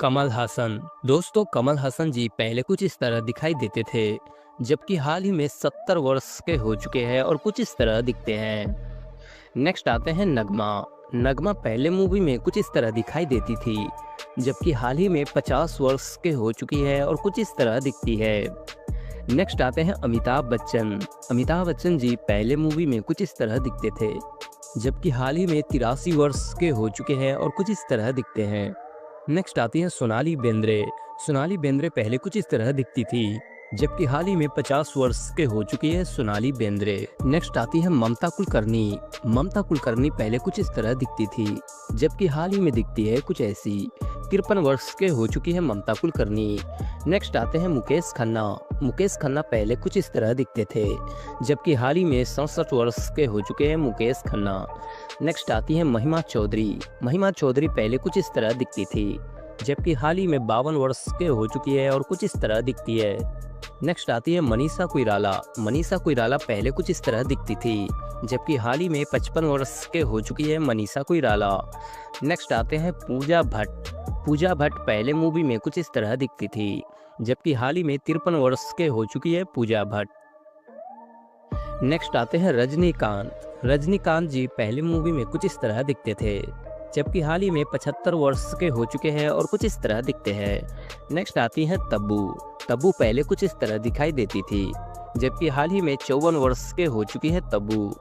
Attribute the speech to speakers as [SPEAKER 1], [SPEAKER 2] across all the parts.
[SPEAKER 1] कमल हासन। दोस्तों, कमल हासन जी पहले कुछ इस तरह दिखाई देते थे, जबकि हाल ही में 70 वर्ष के हो चुके हैं और कुछ इस तरह दिखते हैं। नेक्स्ट आते हैं नगमा। नगमा पहले मूवी में कुछ इस तरह दिखाई देती थी, जबकि हाल ही में 50 वर्ष के हो चुकी है और कुछ इस तरह दिखती है। नेक्स्ट आते हैं अमिताभ बच्चन। अमिताभ बच्चन जी पहले मूवी में कुछ इस तरह दिखते थे, जबकि हाल ही में 83 वर्ष के हो चुके हैं और कुछ इस तरह दिखते हैं। नेक्स्ट आती है सोनाली बेंद्रे। सोनाली बेंद्रे पहले कुछ इस तरह दिखती थी, जबकि हाल ही में 50 वर्ष के हो चुकी है सोनाली बेंद्रे। नेक्स्ट आती है ममता कुलकर्णी। ममता कुलकर्णी पहले कुछ इस तरह दिखती थी, जबकि हाल ही में दिखती है कुछ ऐसी। 53 वर्ष के हो चुकी है ममता कुलकर्णी। नेक्स्ट आते हैं मुकेश खन्ना। मुकेश खन्ना पहले कुछ इस तरह दिखते थे, जबकि हाल ही में 67 वर्ष के हो चुके हैं मुकेश खन्ना। नेक्स्ट आती है महिमा चौधरी। महिमा चौधरी पहले कुछ इस तरह दिखती थी, जबकि हाल ही में 52 वर्ष के हो चुकी है और कुछ इस तरह दिखती है। नेक्स्ट आती है मनीषा कोइराला। मनीषा कोइराला पहले कुछ इस तरह दिखती थी, जबकि हाल ही में 55 वर्ष के हो चुकी है मनीषा कोइराला। नेक्स्ट आते हैं पूजा भट्ट। पूजा भट्ट पहले मूवी में कुछ इस तरह दिखती थी, जबकि हाल ही में 53 वर्ष के हो चुकी है पूजा भट्ट। नेक्स्ट आते हैं रजनीकांत। रजनीकांत जी पहले मूवी में कुछ इस तरह दिखते थे, जबकि हाल ही में 75 वर्ष के हो चुके हैं और कुछ इस तरह दिखते हैं। नेक्स्ट आती है तब्बू। तब्बू पहले कुछ इस तरह दिखाई देती थी, जबकि हाल ही में 54 वर्ष के हो चुकी है तब्बू।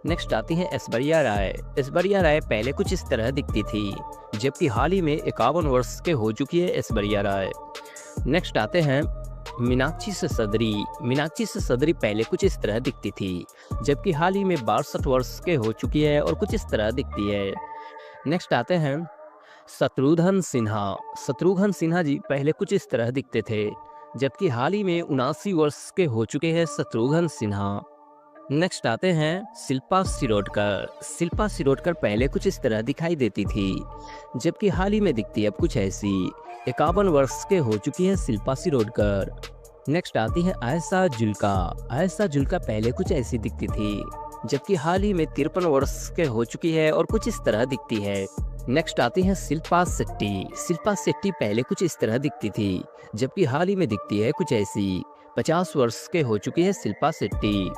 [SPEAKER 1] नेक्स्ट आती है ऐश्वर्या राय। ऐश्वर्या राय पहले कुछ इस तरह दिखती थी, जबकि हाल ही में 51 वर्ष के हो चुकी है ऐश्वर्या राय। नेक्स्ट आते हैं मीनाक्षी ससदरी। मीनाक्षी ससदरी पहले कुछ इस तरह दिखती थी, जबकि हाल ही में 62 वर्ष के हो चुकी है और कुछ इस तरह दिखती है। नेक्स्ट आते हैं शत्रुघ्न सिन्हा। शत्रुघ्न सिन्हा जी पहले कुछ इस तरह दिखते थे, जबकि हाल ही में 79 वर्ष के हो चुके हैं शत्रुघ्न सिन्हा। नेक्स्ट आते हैं शिल्पा शिरोडकर। शिल्पा शिरोडकर पहले कुछ इस तरह दिखाई देती थी, जबकि हाल ही में दिखती है अब कुछ ऐसी। 51 वर्ष के हो चुकी है शिल्पा शिरोडकर। नेक्स्ट आती है आयशा जुल्का। आयशा जुल्का पहले कुछ ऐसी दिखती थी, जबकि हाल ही में 53 वर्ष के हो चुकी है और कुछ इस तरह दिखती है। नेक्स्ट आती है शिल्पा शेट्टी। शिल्पा शेट्टी पहले कुछ इस तरह दिखती थी, जबकि हाल ही में दिखती है कुछ ऐसी। 50 वर्ष के हो चुकी है शिल्पा शेट्टी।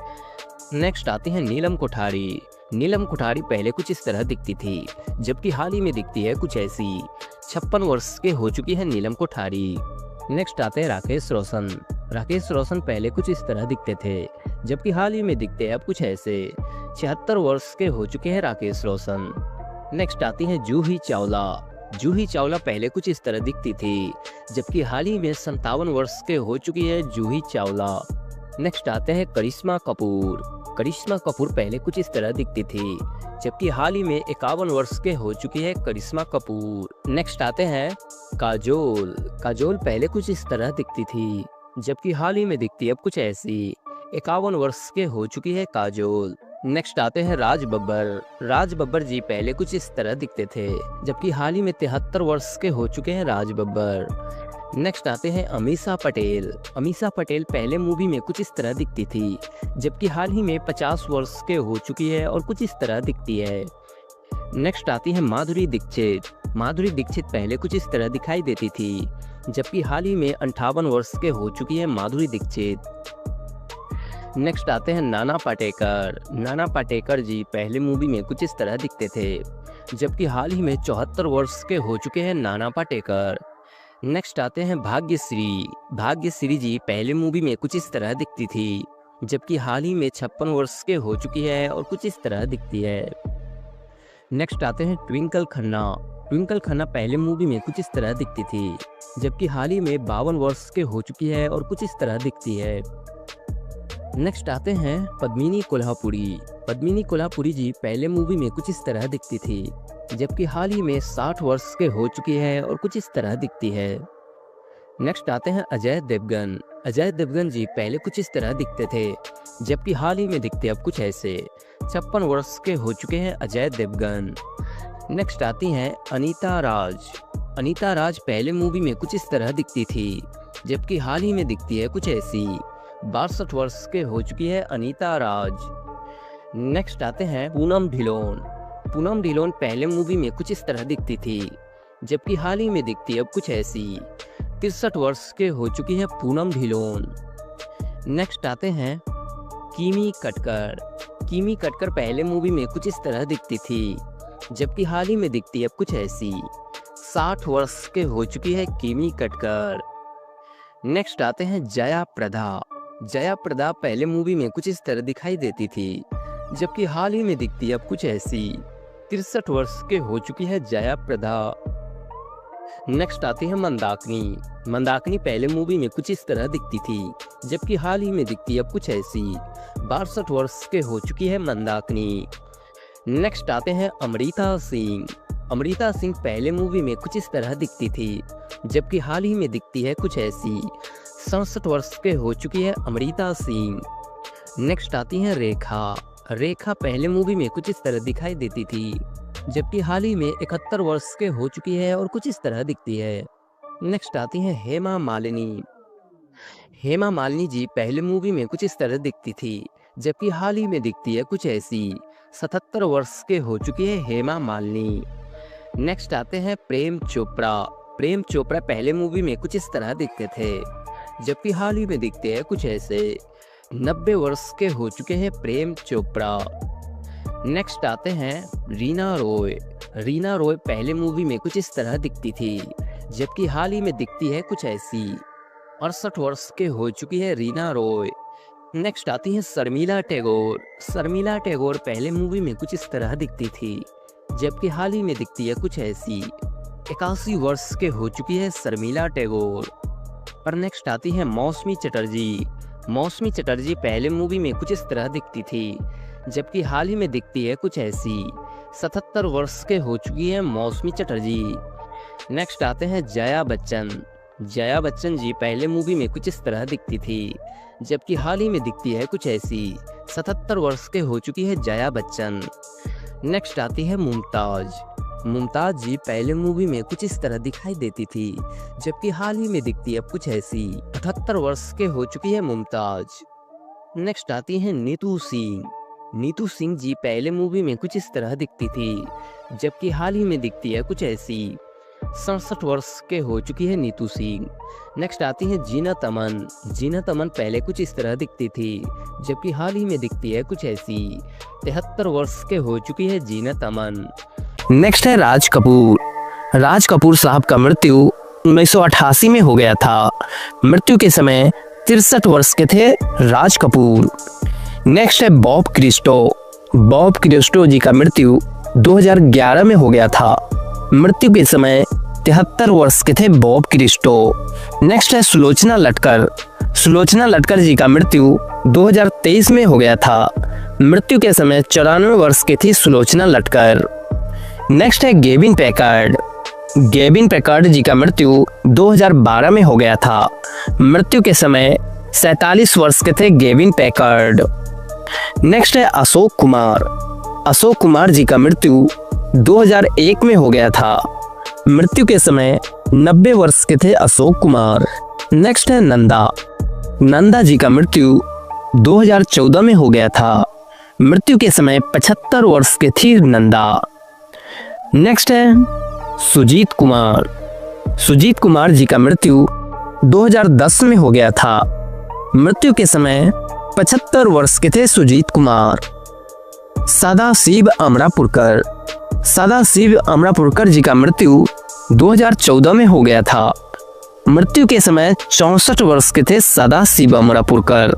[SPEAKER 1] नेक्स्ट आती है नीलम कोठारी। नीलम कोठारी पहले कुछ इस तरह दिखती थी, जबकि हाल ही में दिखती है कुछ ऐसी। 56 वर्ष के हो चुकी है नीलम कोठारी। नेक्स्ट आते हैं राकेश रोशन। राकेश रोशन पहले कुछ इस तरह दिखते थे, जबकि हाल ही में दिखते हैं अब कुछ ऐसे। 76 वर्ष के हो चुके हैं राकेश रोशन। नेक्स्ट आती है जूही चावला। जूही चावला पहले कुछ इस तरह दिखती थी, जबकि हाल ही में 57 वर्ष के हो चुकी है जूही चावला। नेक्स्ट आते हैं करिश्मा कपूर। करिश्मा कपूर पहले कुछ इस तरह दिखती थी, जबकि हाल ही में 51 वर्ष के हो चुकी है करिश्मा कपूर। नेक्स्ट आते हैं काजोल। काजोल पहले कुछ इस तरह दिखती थी, जबकि हाल ही में दिखती है अब कुछ ऐसी। 51 वर्ष के हो चुकी है काजोल। नेक्स्ट आते हैं राज बब्बर। राज बब्बर जी पहले कुछ इस तरह दिखते थे, जबकि हाल ही में 73 वर्ष के हो चुके हैं राज बब्बर। नेक्स्ट आते हैं अमीषा पटेल। अमीषा पटेल पहले मूवी में कुछ इस तरह दिखती थी, जबकि हाल ही में 50 वर्ष के हो चुकी है और कुछ इस तरह दिखती है। नेक्स्ट आती है माधुरी दीक्षित। माधुरी दीक्षित पहले कुछ इस तरह दिखाई देती थी, जबकि हाल ही में 58 वर्ष के हो चुकी है माधुरी दीक्षित। नेक्स्ट आते हैं नाना पाटेकर। नाना पाटेकर जी पहले मूवी में कुछ इस तरह दिखते थे, जबकि हाल ही में 74 वर्ष के हो चुके हैं नाना पाटेकर। नेक्स्ट आते हैं भाग्यश्री। भाग्यश्री जी पहले मूवी में कुछ इस तरह दिखती थी, जबकि हाल ही में 56 वर्ष के हो चुकी है और कुछ इस तरह दिखती है। नेक्स्ट आते हैं ट्विंकल खन्ना। ट्विंकल खन्ना पहले मूवी में कुछ इस तरह दिखती थी, जबकि हाल ही में 52 वर्ष के हो चुकी है और कुछ इस तरह दिखती है। नेक्स्ट आते हैं पद्मिनी कोल्हापुरी। पद्मिनी कोल्हापुरी जी पहले मूवी में कुछ इस तरह दिखती थी, जबकि हाल ही में 60 वर्ष के हो चुकी है और कुछ इस तरह दिखती है। नेक्स्ट आते हैं अजय देवगन। अजय देवगन जी पहले कुछ इस तरह दिखते थे, जबकि हाल ही में दिखते अब कुछ ऐसे। 56 वर्ष के हो चुके हैं अजय देवगन। नेक्स्ट आती हैं अनीता राज। अनीता राज पहले मूवी में कुछ इस तरह दिखती थी, जबकि हाल ही में दिखती है कुछ ऐसी। 62 वर्ष के हो चुकी है अनीता राज। नेक्स्ट आते हैं पूनम ढिलोन। पूनम ढिलोन पहले मूवी में कुछ इस तरह दिखती थी, जबकि हाल ही में दिखती है अब कुछ ऐसी। 63 वर्ष के हो चुकी है पूनम ढिलोन। नेक्स्ट आते हैं किमी कटकर। किमी कटकर पहले मूवी में कुछ इस तरह दिखती थी, जबकि हाल ही में दिखती है अब कुछ ऐसी। 60 वर्ष के हो चुकी है किमी कटकर। नेक्स्ट आते हैं जया प्रदा। जया प्रदा पहले मूवी में कुछ इस तरह दिखाई देती थी, जबकि हाल ही में दिखती है अब कुछ ऐसी। 63 वर्ष के हो चुकी है जया प्रदा। नेक्स्ट आती है मंदाकिनी। मंदाकिनी पहले मूवी में कुछ इस तरह दिखती थी, जबकि हाल ही में दिखती है अब कुछ ऐसी। 62 वर्ष के हो चुकी है मंदाकिनी। नेक्स्ट आते हैं अमृता सिंह। अमृता सिंह पहले मूवी में कुछ इस तरह दिखती थी, जबकि हाल ही में दिखती है कुछ ऐसी। 67 वर्ष के हो चुकी है अमृता सिंह। नेक्स्ट आती हैं रेखा। रेखा पहले मूवी में कुछ इस तरह दिखाई देती थी, जबकि हाल ही में 71 वर्ष के हो चुकी है और कुछ इस तरह दिखती है। नेक्स्ट आती हैं हेमा मालिनी। हेमा मालिनी जी पहले मूवी में कुछ इस तरह दिखती थी, जबकि हाल ही में दिखती है कुछ ऐसी। 77 वर्ष के हो चुकी है हेमा मालिनी। नेक्स्ट आते हैं प्रेम चोपड़ा। प्रेम चोपड़ा पहले मूवी में कुछ इस तरह दिखते थे, जबकि हाल ही में दिखते हैं कुछ ऐसे। 90 वर्ष के हो चुके हैं प्रेम चोपड़ा। नेक्स्ट आते हैं रीना रॉय। रीना रॉय पहले मूवी में कुछ इस तरह दिखती थी, जबकि हाल ही में दिखती है कुछ ऐसी। 68 वर्ष के हो चुकी है रीना रॉय। नेक्स्ट आती है शर्मिला टैगोर। शर्मिला टैगोर पहले मूवी में कुछ इस तरह दिखती थी, जबकि हाल ही में दिखती है कुछ ऐसी। 81 वर्ष के हो चुकी है शर्मिला टैगोर। और नेक्स्ट आती है मौसमी चटर्जी। मौसमी चटर्जी पहले मूवी में कुछ इस तरह दिखती थी, जबकि हाल ही में दिखती है कुछ ऐसी। 77 वर्ष के हो चुकी है मौसमी चटर्जी। नेक्स्ट आते हैं जया बच्चन। जया बच्चन जी पहले मूवी में कुछ इस तरह दिखती थी, जबकि हाल ही में दिखती है कुछ ऐसी। 77 वर्ष के हो चुकी है जया बच्चन। नेक्स्ट आती है मुमताज। मुमताज जी पहले मूवी में कुछ इस तरह दिखाई देती थी, जबकि हाल ही में दिखती है कुछ ऐसी। 78 वर्ष के हो चुकी है मुमताज। नेक्स्ट आती है नीतू सिंह। नीतू सिंह जी पहले मूवी में कुछ इस तरह दिखती थी, जबकि हाल ही में दिखती है कुछ ऐसी। 67 वर्ष के हो चुकी है नीतू सिंह। नेक्स्ट आती है जीनत अमन। जीनत अमन पहले कुछ इस तरह दिखती थी, जबकि हाल ही में दिखती है कुछ ऐसी। 73 वर्ष के हो चुकी है जीनत अमन। नेक्स्ट है राज कपूर। राज कपूर साहब का मृत्यु 1988 में हो गया था। मृत्यु के समय 63 वर्ष के थे राज कपूर। नेक्स्ट है बॉब क्रिस्टो। बॉब क्रिस्टो जी का मृत्यु 2011 में हो गया था। मृत्यु के समय 73 वर्ष के थे बॉब क्रिस्टो। नेक्स्ट है सुलोचना लटकर। सुलोचना लटकर जी का मृत्यु 2023 में हो गया था। मृत्यु के समय 94 वर्ष की थी सुलोचना लटकर। नेक्स्ट है गेविन पैकार्ड। गेविन पैकार्ड जी का मृत्यु 2012 में हो गया था। मृत्यु के समय 47 वर्ष के थे गेविन पैकार्ड। नेक्स्ट है अशोक कुमार। अशोक कुमार जी का मृत्यु 2001 में हो गया था। मृत्यु के समय 90 वर्ष के थे अशोक कुमार। नेक्स्ट है नंदा। नंदा जी का मृत्यु 2014 में हो गया था। मृत्यु के समय 75 वर्ष के थी नंदा। नेक्स्ट है सुजीत कुमार। सुजीत कुमार जी का मृत्यु 2010 में हो गया था। मृत्यु के समय 75 वर्ष के थे सुजीत कुमार। सदाशिव अमरापुरकर। सदाशिव अमरापुरकर जी का मृत्यु 2014 में हो गया था। मृत्यु के समय 64 वर्ष के थे सदाशिव अमरापुरकर।